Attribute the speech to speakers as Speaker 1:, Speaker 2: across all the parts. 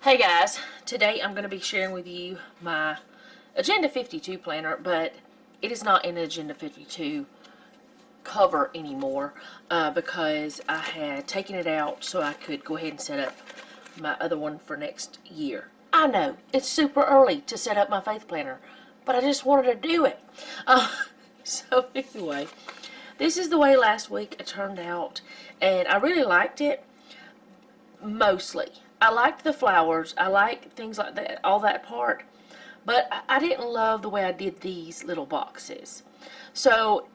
Speaker 1: Hey guys, today I'm going to be sharing with you my Agenda 52 planner, but it is not in Agenda 52 cover anymore because I had taken it out so I could go ahead and set up my other one for next year. I know, it's super early to set up my faith planner, but I just wanted to do it. So anyway, this is the way last week it turned out, and I really liked it, mostly. I liked the flowers, I like things like that, all that part, but I didn't love the way I did these little boxes. So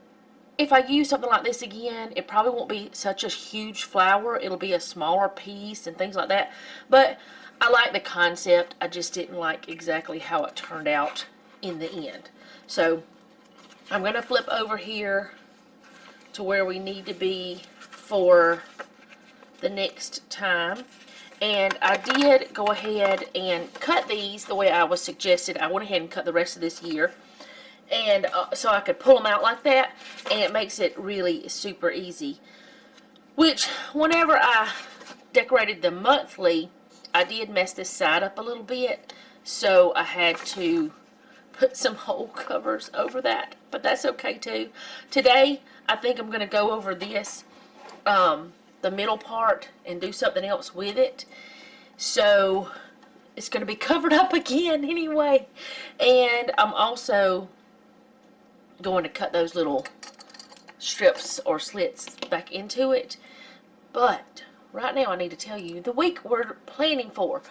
Speaker 1: if I use something like this again, it probably won't be such a huge flower, it'll be a smaller piece and things like that, but I like the concept. I just didn't like exactly how it turned out in the end. So I'm going to flip over here to where we need to be for the next time. And I did go ahead and cut these the way I was suggested. I went ahead and cut the rest of this year. And so I could pull them out like that. And it makes it really super easy. Which, whenever I decorated them monthly, I did mess this side up a little bit. So I had to put some hole covers over that. But that's okay too. Today, I think I'm going to go over this. The middle part and do something else with it, so it's going to be covered up again anyway. And I'm also going to cut those little strips or slits back into it. But right now I need to tell you the week we're planning for.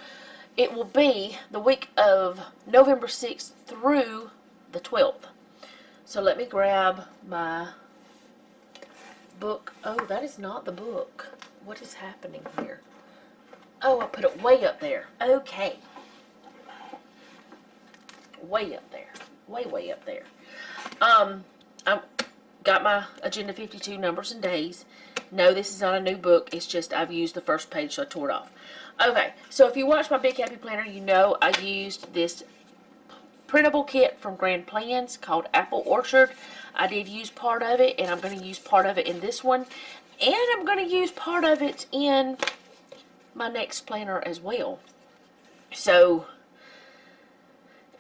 Speaker 1: It will be the week of November 6th through the 12th. So let me grab my book. Oh, that is not the book. What is happening here? Oh, I put it way up there. Okay. Way up there. Way up there. I've got my Agenda 52 numbers and days. No, this is not a new book. It's just I've used the first page, so I tore it off. Okay, so if you watch my Big Happy Planner, you know I used this printable kit from Grand Plans called Apple Orchard. I did use part of it, and I'm going to use part of it in this one, and I'm going to use part of it in my next planner as well. So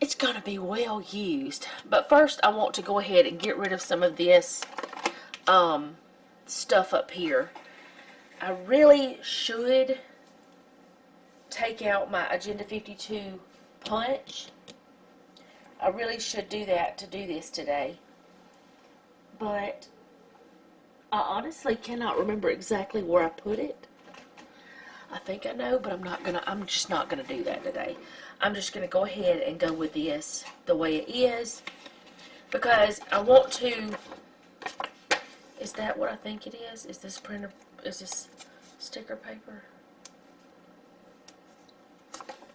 Speaker 1: it's going to be well used. But first I want to go ahead and get rid of some of this stuff up here. I really should take out my Agenda 52 punch. I really should do that to do this today. But I honestly cannot remember exactly where I put it. I think I know, but I'm just not gonna do that today. I'm just gonna go ahead and go with this the way it is, because I want to. Is that what I think it is? Is this printer? Is this sticker paper?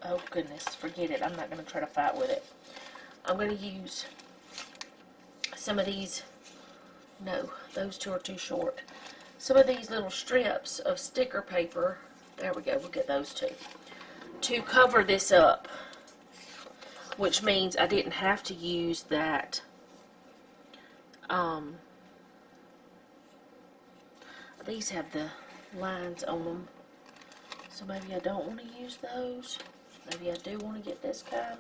Speaker 1: Oh goodness, forget it. I'm not gonna try to fight with it. I'm gonna use some of these. No, those two are too short. Some of these little strips of sticker paper, there we go, we'll get those two, to cover this up, which means I didn't have to use that, these have the lines on them, so maybe I don't want to use those. Maybe I do want to get this kind.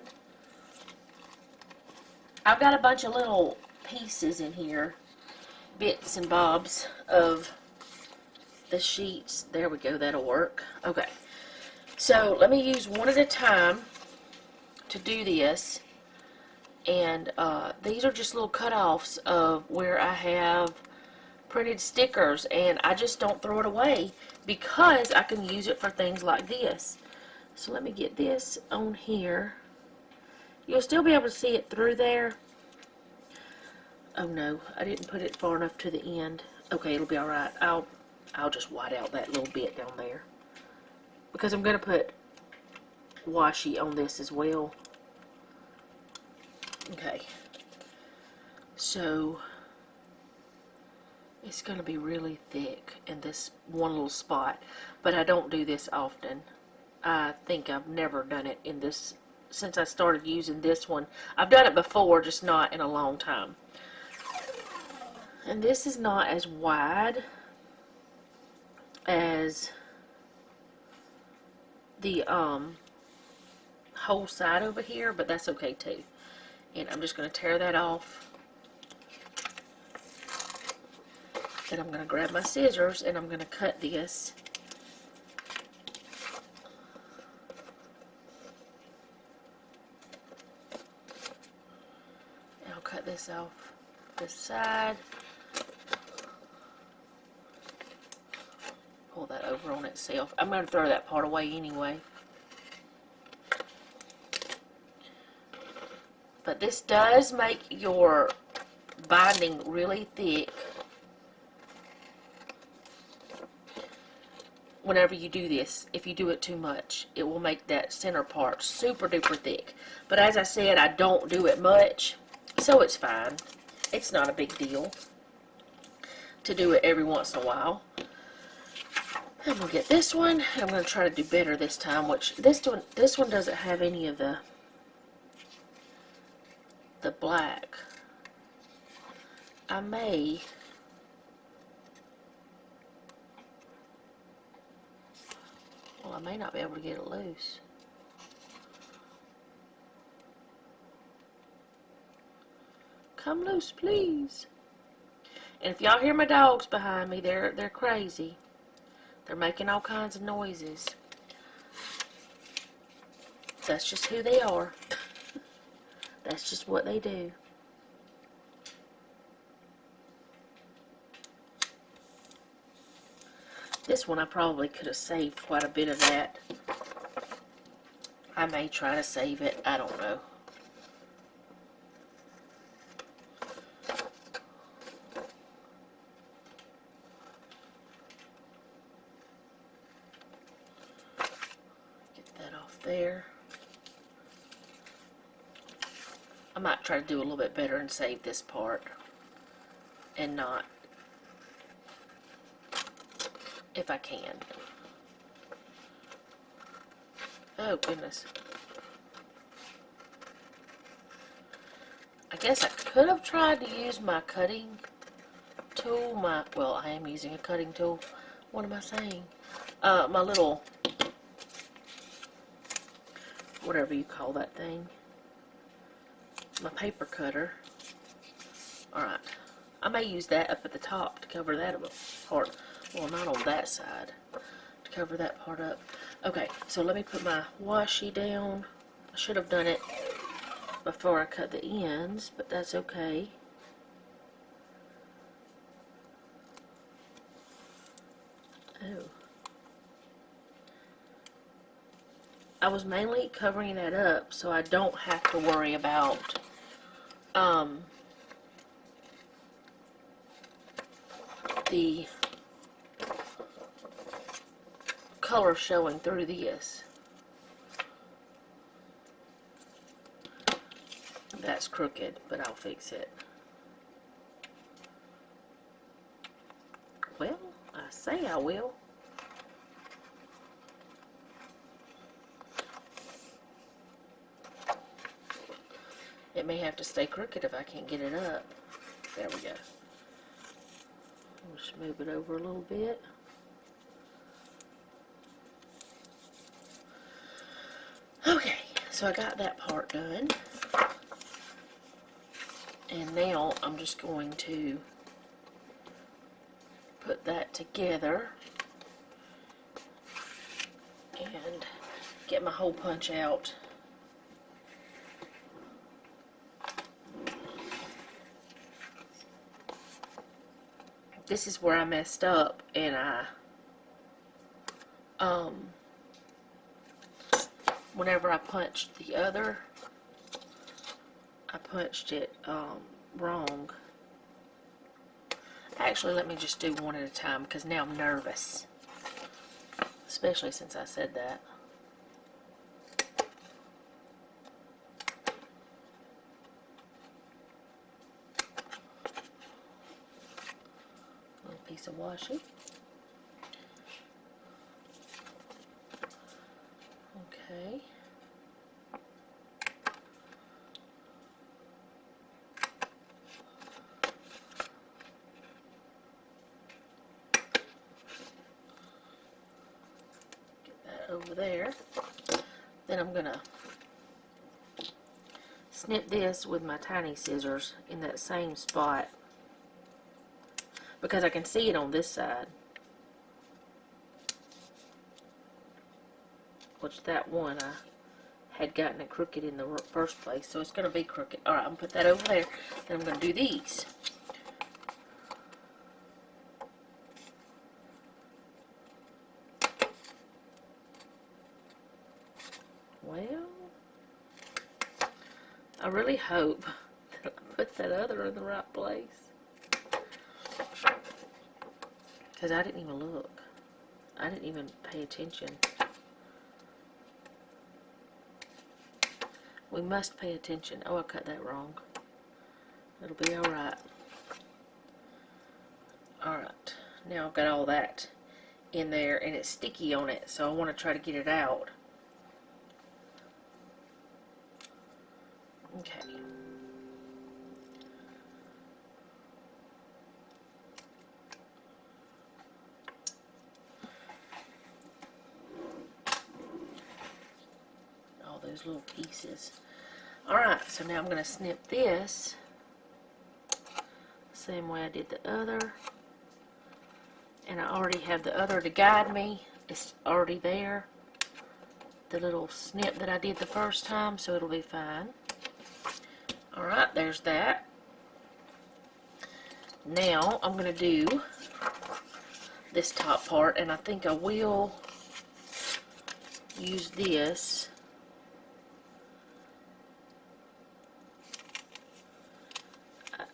Speaker 1: I've got a bunch of little pieces in here, bits and bobs of the sheets. There we go, that'll work. Okay, so let me use one at a time to do this. And these are just little cut-offs of where I have printed stickers, and I just don't throw it away because I can use it for things like this. So let me get this on here. You'll still be able to see it through there. Oh no, I didn't put it far enough to the end. Okay, it'll be alright. I'll just white out that little bit down there, because I'm going to put washi on this as well. Okay, so it's going to be really thick in this one little spot, but I don't do this often. I think I've never done it in this since I started using this one. I've done it before, just not in a long time. And this is not as wide as the whole side over here, but that's okay too. And I'm just going to tear that off. Then I'm going to grab my scissors and I'm going to cut this. And I'll cut this off this side. Pull that over on itself. I'm going to throw that part away anyway. But this does make your binding really thick whenever you do this. If you do it too much, it will make that center part super duper thick. But as I said, I don't do it much, so it's fine. It's not a big deal to do it every once in a while. I'm going to get this one. I'm going to try to do better this time, which this one doesn't have any of the black. I may not be able to get it loose. Come loose, please. And if y'all hear my dogs behind me, they're crazy. They're making all kinds of noises. That's just who they are. That's just what they do. This one I probably could have saved quite a bit of that. I may try to save it. I don't know. Get that off there. I might try to do a little bit better and save this part and not, if I can. Oh goodness. I guess I could have tried to use my cutting tool, well, I am using a cutting tool. What am I saying? My little, whatever you call that thing. My paper cutter. Alright. I may use that up at the top to cover that part. Well, not on that side. To cover that part up. Okay, so let me put my washi down. I should have done it before I cut the ends, but that's okay. Oh. I was mainly covering that up so I don't have to worry about the color showing through this. That's crooked, but I'll fix it. Well, I say I will. It may have to stay crooked if I can't get it up. There we go. I'll just move it over a little bit. Okay, so I got that part done. And now I'm just going to put that together and get my hole punch out. This is where I messed up, and whenever I punched the other, I punched it wrong. Actually, let me just do one at a time because now I'm nervous, especially since I said that. Little piece of washi. Okay. Get that over there. Then I'm gonna snip this with my tiny scissors in that same spot because I can see it on this side. Which that one I had gotten it crooked in the first place, so it's going to be crooked. Alright, I'm going to put that over there. Then I'm going to do these. Well, I really hope that I put that other in the right place. Because I didn't even look. I didn't even pay attention. We must pay attention. Oh, I cut that wrong. It'll be alright. Alright. Now I've got all that in there and it's sticky on it, so I want to try to get it out. Okay. All those little pieces. Alright, so now I'm going to snip this same way I did the other. And I already have the other to guide me. It's already there. The little snip that I did the first time, so it'll be fine. Alright, there's that. Now I'm going to do this top part, and I think I will use this.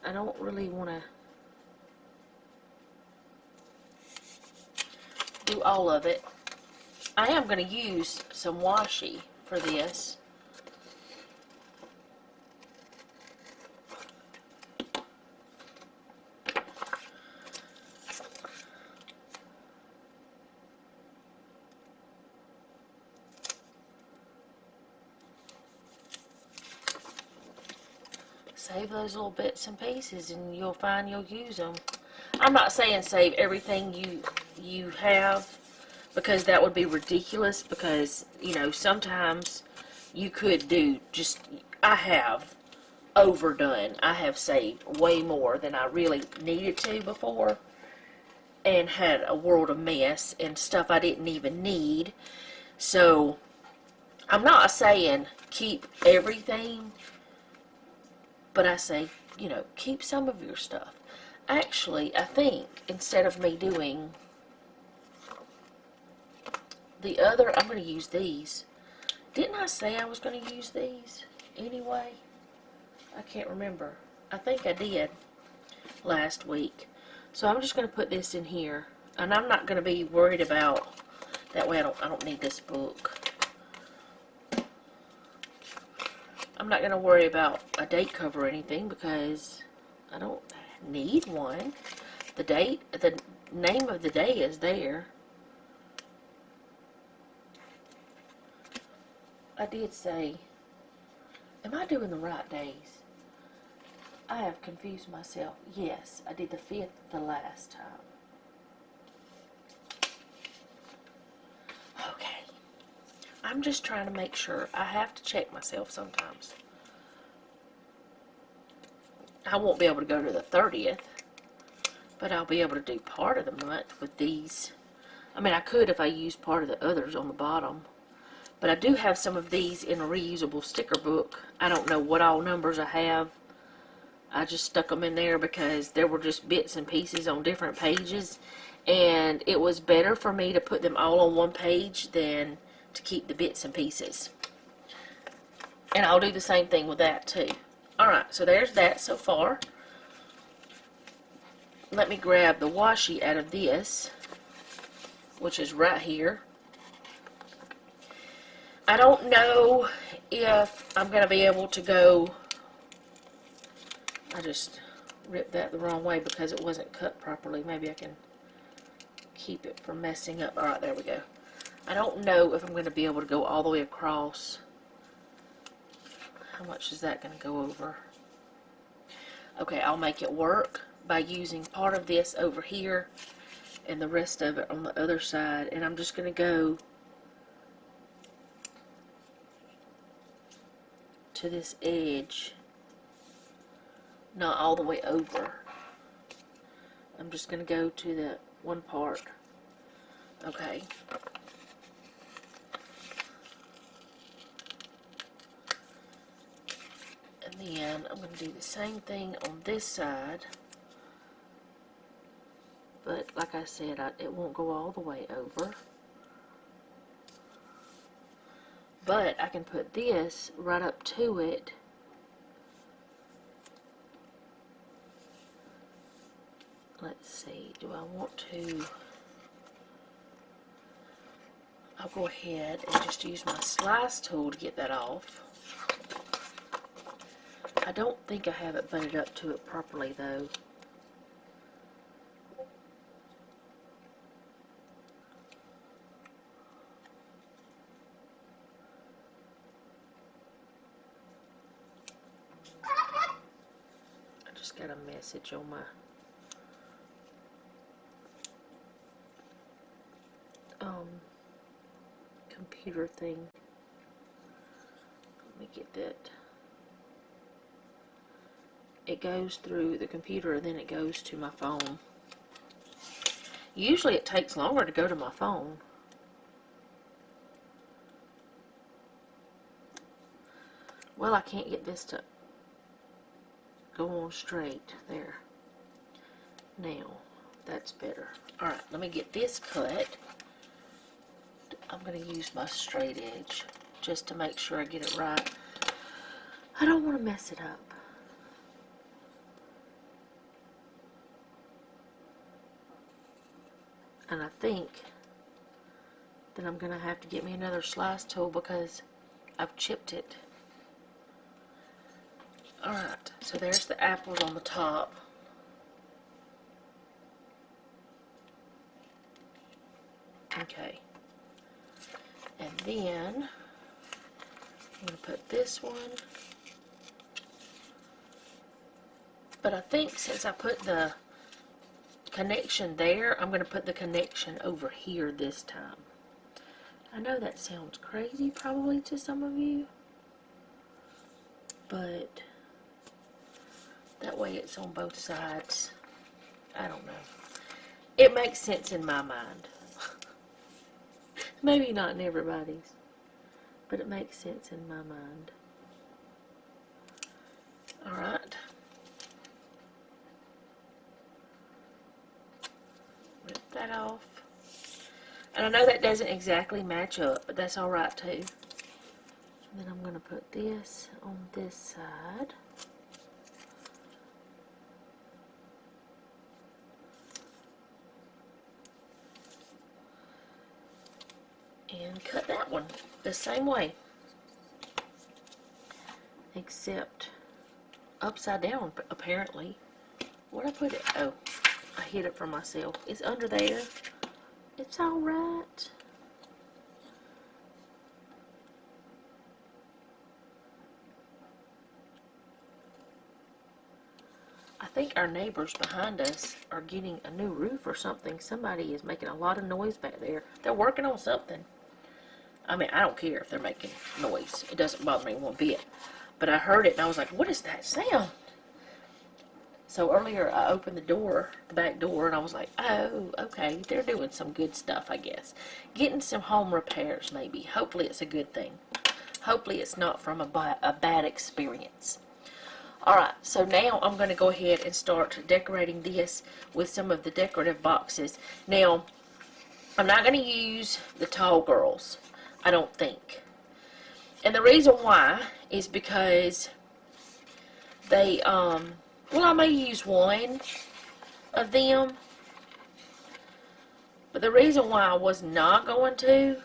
Speaker 1: I don't really want to do all of it. I am going to use some washi for this. Save those little bits and pieces and you'll find you'll use them. I'm not saying save everything you have, because that would be ridiculous, because, you know, sometimes you could do just, I have overdone. I have saved way more than I really needed to before and had a world of mess and stuff I didn't even need. So I'm not saying keep everything, but I say, you know, keep some of your stuff. Actually, I think instead of me doing the other, I'm going to use these. Didn't I say I was going to use these anyway? I can't remember. I think I did last week. So I'm just going to put this in here. And I'm not going to be worried about, that way I don't need this book. I'm not going to worry about a date cover or anything because I don't need one. The name of the day is there. I did say, am I doing the right days? I have confused myself. Yes, I did the 5th the last time. Okay. I'm just trying to make sure. I have to check myself sometimes. I won't be able to go to the 30th, but I'll be able to do part of the month with these. I mean, I could if I use part of the others on the bottom. But I do have some of these in a reusable sticker book. I don't know what all numbers I have. I just stuck them in there because there were just bits and pieces on different pages. And it was better for me to put them all on one page than to keep the bits and pieces. And I'll do the same thing with that too. Alright, so there's that so far. Let me grab the washi out of this, which is right here. I don't know if I'm going to be able to go. I just ripped that the wrong way because it wasn't cut properly. Maybe I can keep it from messing up. Alright, there we go. I don't know if I'm going to be able to go all the way across. How much is that going to go over? Okay, I'll make it work by using part of this over here and the rest of it on the other side. And I'm just going to go to this edge, not all the way over. I'm just going to go to the one part. Okay. And then I'm going to do the same thing on this side. But like I said, it won't go all the way over. But I can put this right up to it. Let's see, do I want to... I'll go ahead and just use my slice tool to get that off. I don't think I have it butted up to it properly though. I just got a message on my computer thing. Let me get that. It goes through the computer and then it goes to my phone. Usually it takes longer to go to my phone. Well, I can't get this to go on straight there. Now, that's better. Alright, let me get this cut. I'm going to use my straight edge just to make sure I get it right. I don't want to mess it up. And I think that I'm going to have to get me another slice tool because I've chipped it. Alright, so there's the apples on the top. Okay. And then I'm going to put this one. But I think since I put the connection there, I'm going to put the connection over here this time. I know that sounds crazy probably to some of you, but that way it's on both sides. I don't know. It makes sense in my mind. Maybe not in everybody's, but it makes sense in my mind. Alright. Rip that off. And I know that doesn't exactly match up, but that's alright too. And then I'm going to put this on this side. And cut that one the same way. Except upside down, apparently. Where'd I put it? Oh, I hid it from myself. It's under there. It's alright. I think our neighbors behind us are getting a new roof or something. Somebody is making a lot of noise back there. They're working on something. I mean, I don't care if they're making noise. It doesn't bother me one bit. But I heard it and I was like, what is that sound? So earlier I opened the door, the back door, and I was like, oh, okay, they're doing some good stuff, I guess. Getting some home repairs, maybe. Hopefully it's a good thing. Hopefully it's not from a bad experience. Alright, so now I'm going to go ahead and start decorating this with some of the decorative boxes. Now, I'm not going to use the tall girls, I don't think. And the reason why is because they, well, I may use one of them, but the reason why I was not going to,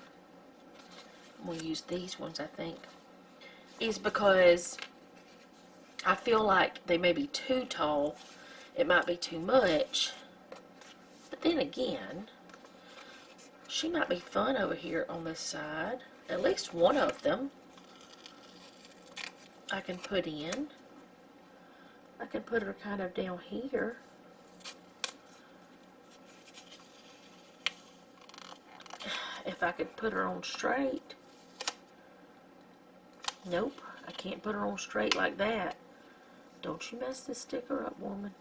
Speaker 1: I'm going to use these ones, I think, is because I feel like they may be too tall. It might be too much. But then again, she might be fun over here on this side. At least one of them I can put in. I can put her kind of down here. If I could put her on straight. Nope, I can't put her on straight like that. Don't you mess this sticker up, woman.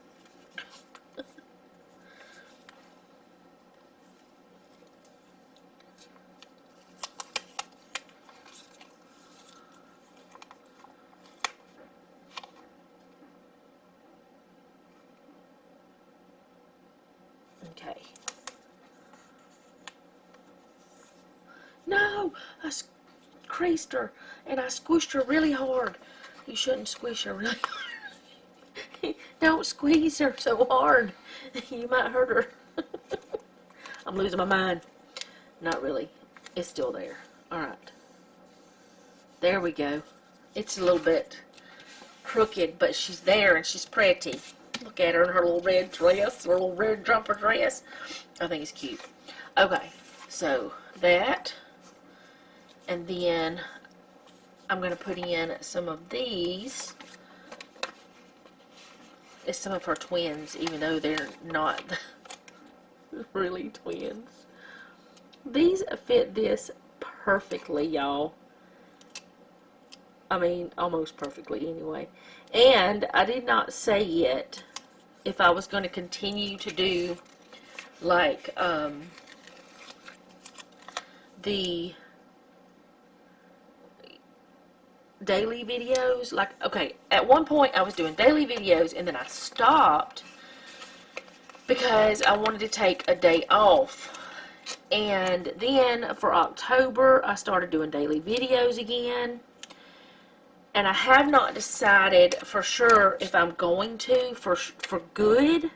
Speaker 1: Okay. No! I creased her and I squished her really hard. You shouldn't squish her really hard. Don't squeeze her so hard. You might hurt her. I'm losing my mind. Not really. It's still there. Alright. There we go. It's a little bit crooked, but she's there and she's pretty. Look at her in her little red dress, her little red jumper dress. I think it's cute. Okay, so that, and then I'm going to put in some of these. It's some of her twins, even though they're not really twins. These fit this perfectly, y'all. I mean, almost perfectly anyway. And I did not say yet if I was going to continue to do like the daily videos. Like, okay, at one point I was doing daily videos and then I stopped because I wanted to take a day off. And then for October I started doing daily videos again. And I have not decided for sure if I'm going to for good.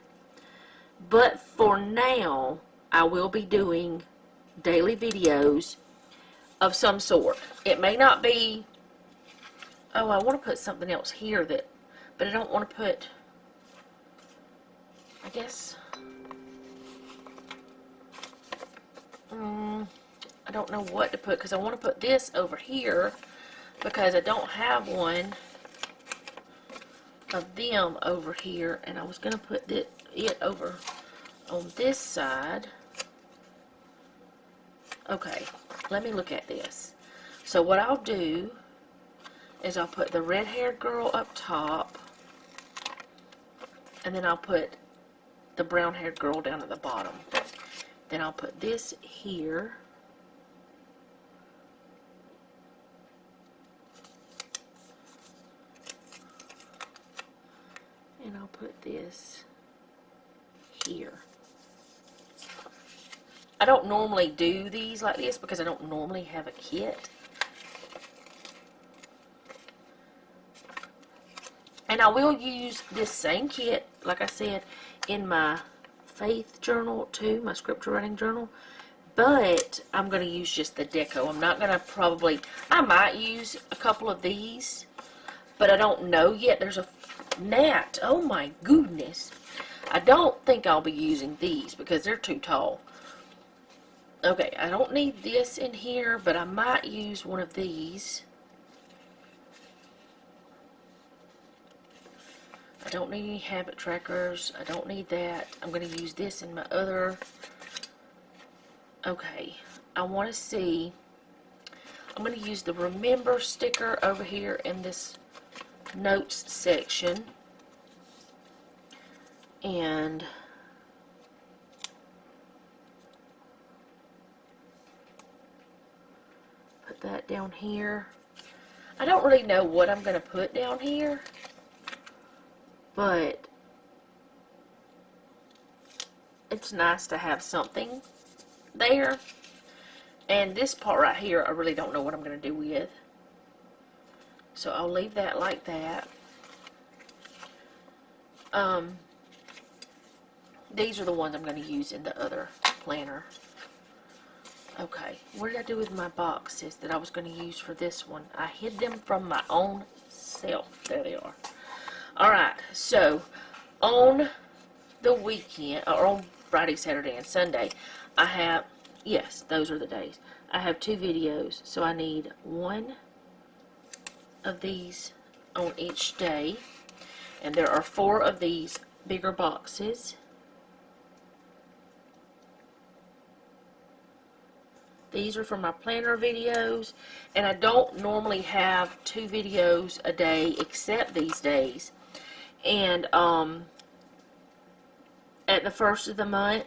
Speaker 1: But for now, I will be doing daily videos of some sort. It may not be, oh, I want to put something else here but I don't want to put, I guess, I don't know what to put because I want to put this over here because I don't have one of them over here, and I was going to put it over on this side. Okay, let me look at this. So what I'll do is I'll put the red-haired girl up top, and then I'll put the brown-haired girl down at the bottom. Then I'll put this here. And I'll put this here. I don't normally do these like this because I don't normally have a kit. And I will use this same kit, like I said, in my faith journal too, my scripture writing journal. But I'm going to use just the deco. I'm not going to I might use a couple of these, but I don't know yet. There's a gnat. Oh my goodness. I don't think I'll be using these because they're too tall. Okay, I don't need this in here, but I might use one of these. I don't need any habit trackers. I don't need that. I'm going to use this in my other. Okay, I want to see. I'm going to use the remember sticker over here in this notes section, and put that down here. I don't really know what I'm going to put down here, but it's nice to have something there. And this part right here, I really don't know what I'm going to do with. So I'll leave that like that. These are the ones I'm going to use in the other planner. Okay, what did I do with my boxes that I was going to use for this one? I hid them from my own self. There they are. Alright, so on the weekend, or on Friday, Saturday, and Sunday, I have, yes, those are the days. I have 2 videos, so I need one of these on each day, and there are 4 of these bigger boxes, These are for my planner videos, and I don't normally have 2 videos a day except these days. And at the first of the month,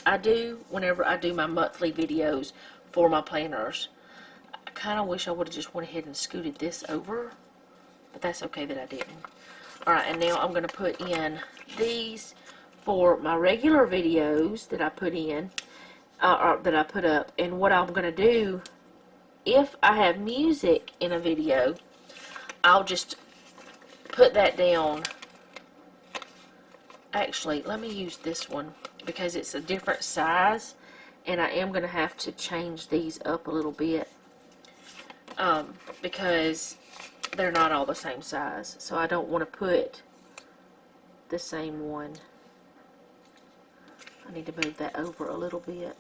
Speaker 1: I do, whenever I do my monthly videos for my planners. I kind of wish I would have just went ahead and scooted this over, but that's okay that I didn't. Alright, and now I'm going to put in these for my regular videos that I put in, that I put up. And what I'm going to do, if I have music in a video, I'll just put that down. Actually, let me use this one because it's a different size, and I am going to have to change these up a little bit because they're not all the same size, so I don't want to put the same one. I need to move that over a little bit.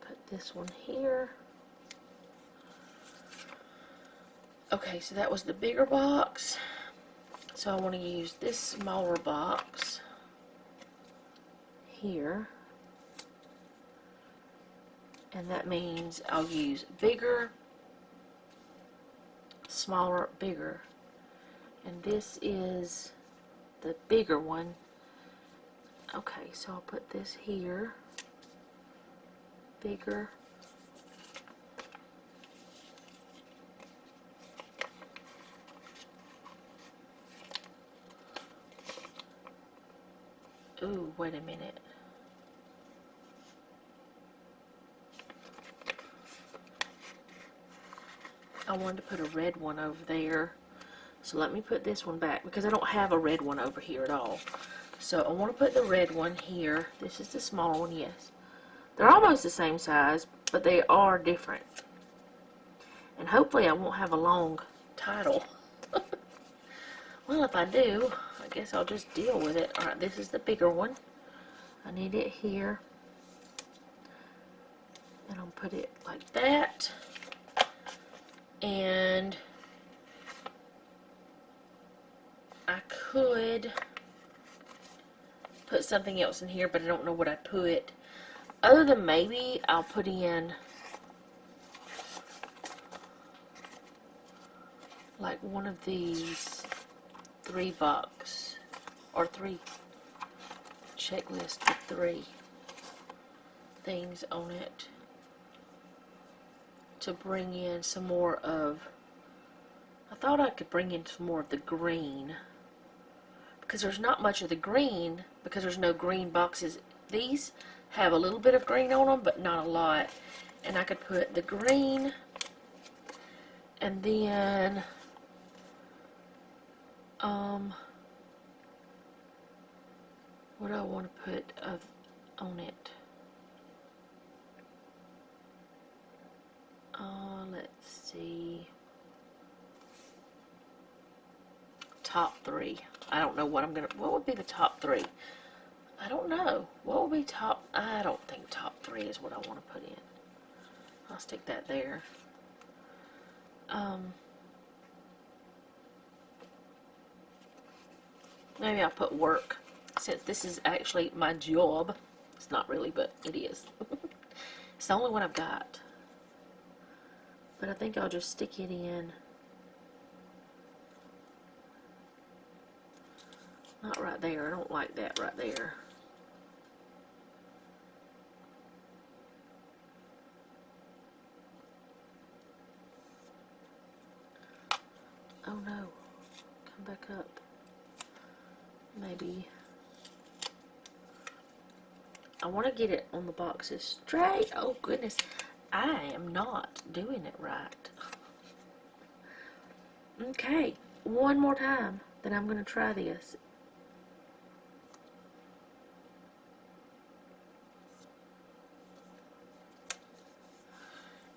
Speaker 1: Put this one here. Okay, so that was the bigger box. So I want to use this smaller box here. And that means I'll use bigger, smaller, bigger. And this is the bigger one. Okay, so I'll put this here. Bigger. Ooh, wait a minute. I wanted to put a red one over there. So let me put this one back because I don't have a red one over here at all. So I want to put the red one here. This is the smaller one, yes. They're almost the same size, but they are different. And hopefully I won't have a long title. Well, if I do, I guess I'll just deal with it. Alright, this is the bigger one. I need it here. And I'll put it like that. And I could put something else in here, but I don't know what I put. Other than maybe I'll put in like one of these 3-box or 3 checklist with 3 things on it to bring in some more of, I thought I could bring in some more of the green because there's not much of the green because there's no green boxes. These have a little bit of green on them, but not a lot. And I could put the green, and then what do I want to put on it? Let's see. Top 3. I don't know what what would be the top 3? I don't know. What would be top? I don't think top 3 is what I want to put in. I'll stick that there. Maybe I'll put work, since this is actually my job. It's not really, but it is. It's the only one I've got. But I think I'll just stick it in. Not right there. I don't like that right there. Oh no. Come back up. Maybe. I want to get it on the boxes straight. Oh goodness. I am not doing it right. Okay. One more time. Then I'm going to try this.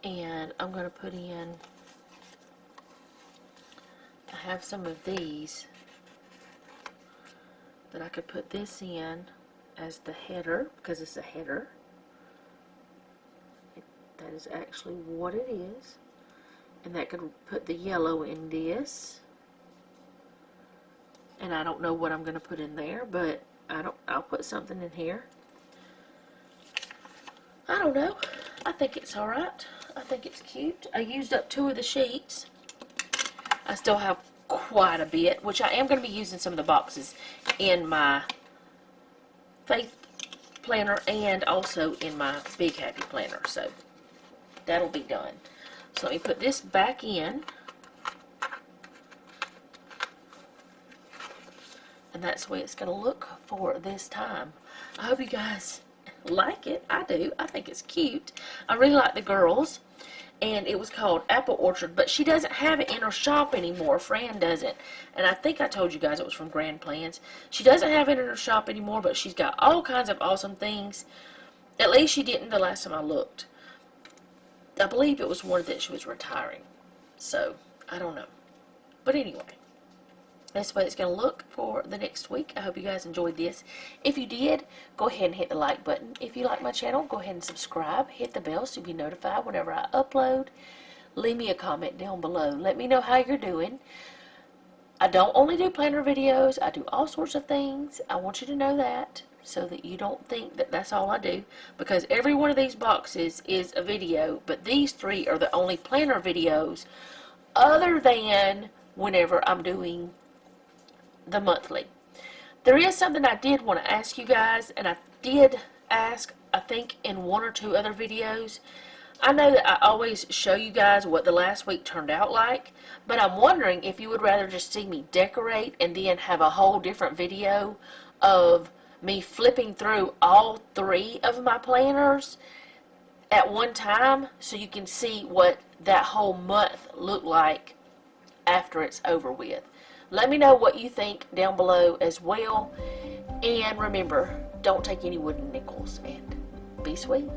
Speaker 1: And I'm going to put in, I have some of these that I could put this in as the header, because it's a header. That is actually what it is. And that could put the yellow in this. And I don't know what I'm going to put in there, but I'll put something in here. I don't know. I think it's alright. I think it's cute. I used up 2 of the sheets. I still have quite a bit, which I am going to be using some of the boxes in my Faith planner and also in my Big Happy planner. So that'll be done. So let me put this back in. And that's the way it's going to look for this time. I hope you guys like it. I do. I think it's cute. I really like the girls. And it was called Apple Orchard, but she doesn't have it in her shop anymore. Fran doesn't. And I think I told you guys it was from Grand Plans. She doesn't have it in her shop anymore, but she's got all kinds of awesome things. At least she didn't the last time I looked. I believe it was one that she was retiring. So, I don't know. But anyway, that's what it's going to look for the next week. I hope you guys enjoyed this. If you did, go ahead and hit the like button. If you like my channel, go ahead and subscribe. Hit the bell so you'll be notified whenever I upload. Leave me a comment down below. Let me know how you're doing. I don't only do planner videos. I do all sorts of things. I want you to know that so that you don't think that that's all I do. Because every one of these boxes is a video. But these 3 are the only planner videos other than whenever I'm doing the monthly. There is something I did want to ask you guys, and I did ask, I think, in 1 or 2 other videos. I know that I always show you guys what the last week turned out like, but I'm wondering if you would rather just see me decorate and then have a whole different video of me flipping through all 3 of my planners at one time so you can see what that whole month looked like after it's over with. Let me know what you think down below as well. And remember, don't take any wooden nickels, and be sweet.